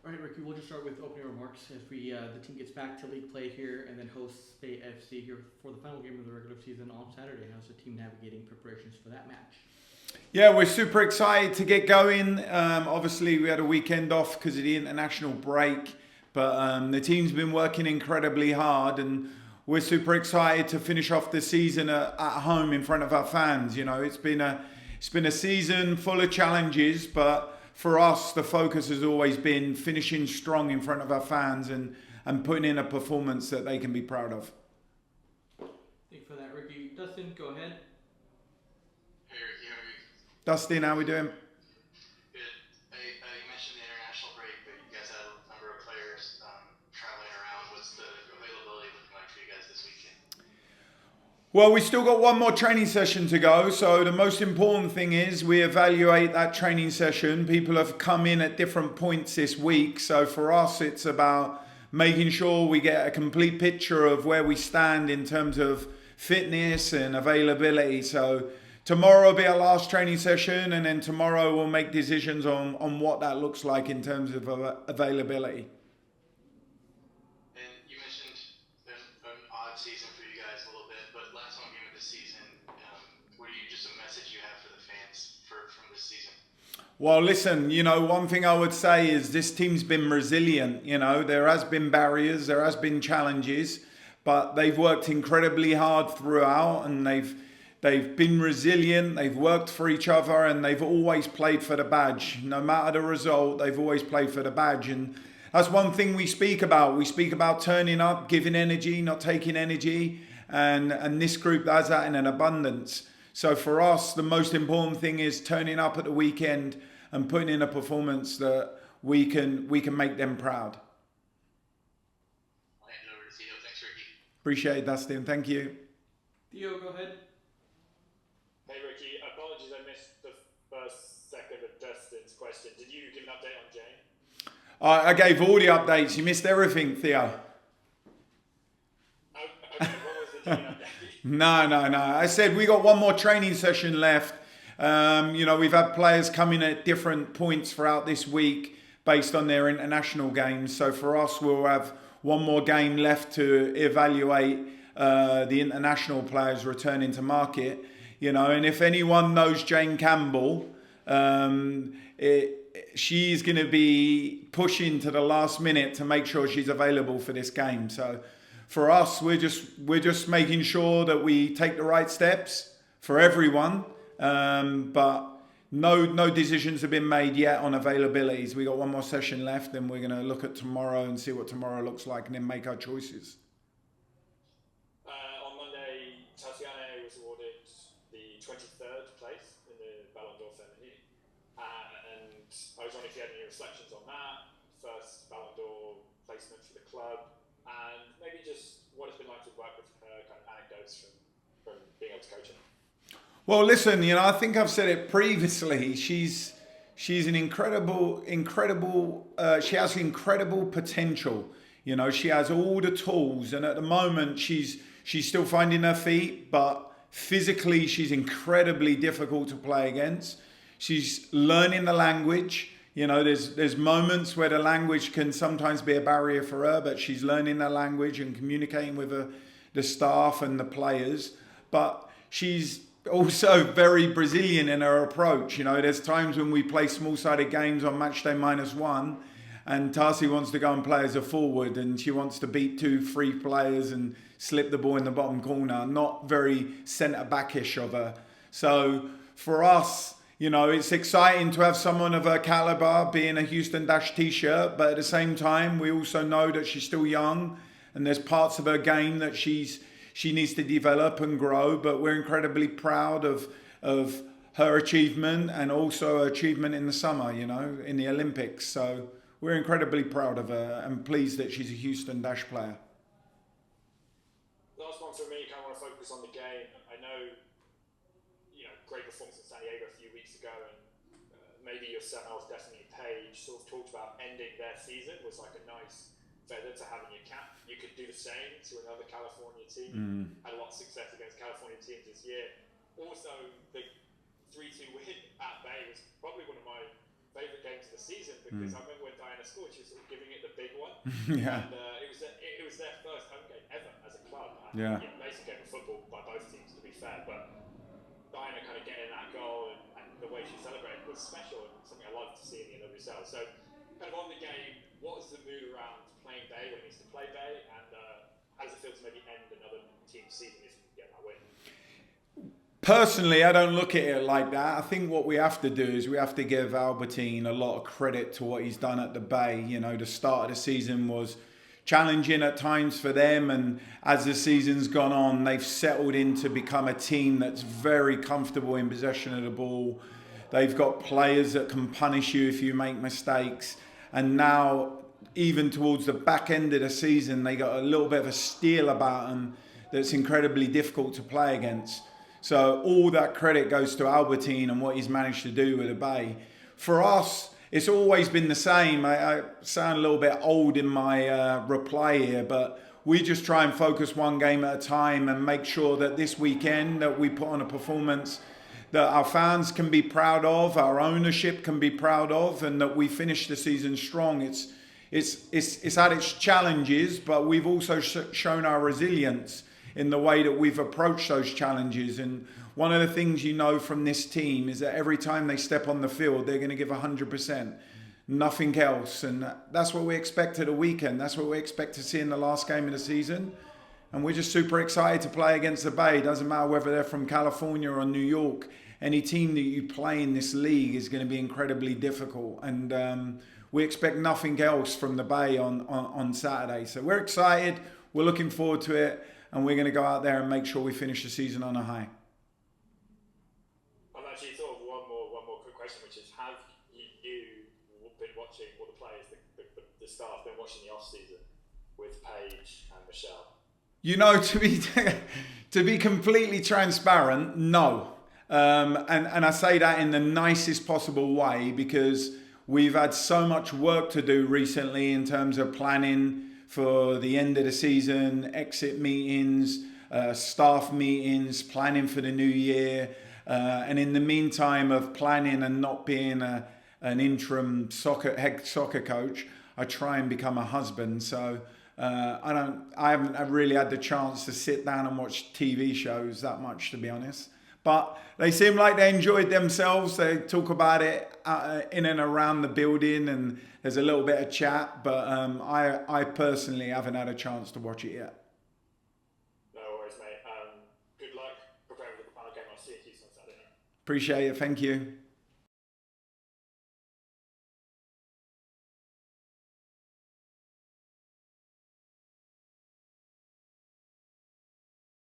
All right, Ricky, we'll just start with opening remarks as the team gets back to league play here and then hosts Bay FC here for the final game of the regular season on Saturday. How's the team navigating preparations for that match? Yeah, we're super excited to get going. Obviously, we had a weekend off because of the international break, but the team's been working incredibly hard, and we're super excited to finish off the season at home in front of our fans. You know, it's been a season full of challenges, but for us, the focus has always been finishing strong in front of our fans and putting in a performance that they can be proud of. Thank you for that, Ricky. Dustin, go ahead. Hey Ricky, how are you? Dustin, how we doing? Good. You mentioned the international break, but you guys had a number of players traveling around. What's the availability looking like for you guys this weekend? Well, we still got one more training session to go. So the most important thing is we evaluate that training session. People have come in at different points this week. So for us, it's about making sure we get a complete picture of where we stand in terms of fitness and availability. So tomorrow will be our last training session, and then tomorrow we'll make decisions on what that looks like in terms of availability. And you mentioned an odd season for you guys a little bit, but last home game of the season, what are you just a message you have for the fans from this season? Well, listen, you know, one thing I would say is this team's been resilient. You know, there has been barriers, there has been challenges, but they've worked incredibly hard throughout, and they've been resilient, they've worked for each other, and they've always played for the badge. No matter the result, they've always played for the badge. And that's one thing we speak about. We speak about turning up, giving energy, not taking energy. And this group does that in an abundance. So for us, the most important thing is turning up at the weekend and putting in a performance that we can make them proud. I'll hand it over to Theo. Thanks, Ricky. Appreciate it, Dustin. Thank you. Theo, go ahead. Hey Ricky, apologies I missed the first second of Dustin's question. Did you give an update on Jane? I gave all the updates. You missed everything, Theo. Okay, what was the Jane update? No. I said we got one more training session left. You know, we've had players come in at different points throughout this week based on their international games. So for us, we'll have one more game left to evaluate the international players returning to market. You know, and if anyone knows Jane Campbell, she's going to be pushing to the last minute to make sure she's available for this game. So for us, we're just making sure that we take the right steps for everyone. But no decisions have been made yet on availabilities. We got one more session left, and we're going to look at tomorrow and see what tomorrow looks like, and then make our choices. On Monday, Tatiana was awarded the 23rd place in the Ballon d'Or Feminine. And I was wondering if you had any reflections on that, first Ballon d'Or placement for the club, and maybe just what it's been like to work with her, kind of anecdotes from being able to coach her. Well, listen, you know, I think I've said it previously. She's an incredible. She has incredible potential. You know, she has all the tools, and at the moment, she's still finding her feet. But physically, she's incredibly difficult to play against. She's learning the language. You know, there's moments where the language can sometimes be a barrier for her, but she's learning the language and communicating with the staff and the players. But she's also very Brazilian in her approach. You know, there's times when we play small-sided games on match day -1, and Tarsi wants to go and play as a forward, and she wants to beat 2-3 players and slip the ball in the bottom corner. Not very centre-backish of her. So for us, you know, it's exciting to have someone of her calibre being a Houston Dash t-shirt, but at the same time, we also know that she's still young, and there's parts of her game that she needs to develop and grow, but we're incredibly proud of her achievement, and also her achievement in the summer, you know, in the Olympics. So we're incredibly proud of her and pleased that she's a Houston Dash player. Last one for me, kind of want to focus on the game. I know, you know, great performance in San Diego a few weeks ago, and maybe yourself, definitely Paige, sort of talked about ending their season was like a nice feather to have in your cap. You could do the same to another California team. Had a lot of success against California teams this year. Also, the 3-2 win at Bay was probably one of my favourite games of the season, because I remember when Diana scored, she was sort of Yeah. And it was their first home game ever as a club. And, Yeah. amazing game of football by both teams, to be fair. But Diana kind of getting that goal and the way she celebrated was special and something I love to see in the NWSL. So, kind of on the game, what is the mood around playing Bay when it needs to play Bay, and how does it feel to maybe end another team's season if you get that win? Personally, I don't look at it like that. I think what we have to do is we have to give Albertine a lot of credit to what he's done at the Bay. You know, the start of the season was challenging at times for them, and as the season's gone on, they've settled in to become a team that's very comfortable in possession of the ball. They've got players that can punish you if you make mistakes, and now even towards the back end of the season, they got a little bit of a steel about them that's incredibly difficult to play against. So all that credit goes to Albertine and what he's managed to do with the Bay. For us, it's always been the same. I sound a little bit old in my reply here, but we just try and focus one game at a time and make sure that this weekend that we put on a performance that our fans can be proud of, our ownership can be proud of, and that we finish the season strong. It's had its challenges, but we've also shown our resilience in the way that we've approached those challenges. And one of the things you know from this team is that every time they step on the field, they're going to give 100%, nothing else. And that's what we expect at the weekend. That's what we expect to see in the last game of the season. And we're just super excited to play against the Bay. It doesn't matter whether they're from California or New York. Any team that you play in this league is going to be incredibly difficult. And we expect nothing else from the Bay on Saturday. So we're excited. We're looking forward to it. And we're going to go out there and make sure we finish the season on a high. And actually, sort of one more quick question, which is: have you been watching, or the players, the staff, been watching the off season with Paige and Michelle? You know, to be completely transparent, no. And I say that in the nicest possible way because we've had so much work to do recently in terms of planning for the end of the season, exit meetings, staff meetings, planning for the new year. And in the meantime of planning and not being an interim head soccer coach, I try and become a husband. So I haven't really had the chance to sit down and watch TV shows that much, to be honest. But they seem like they enjoyed themselves. They talk about it in and around the building, and there's a little bit of chat. But I personally haven't had a chance to watch it yet. No worries, mate. Good luck preparing for the final game. I'll see you on Saturday. Appreciate it. Thank you.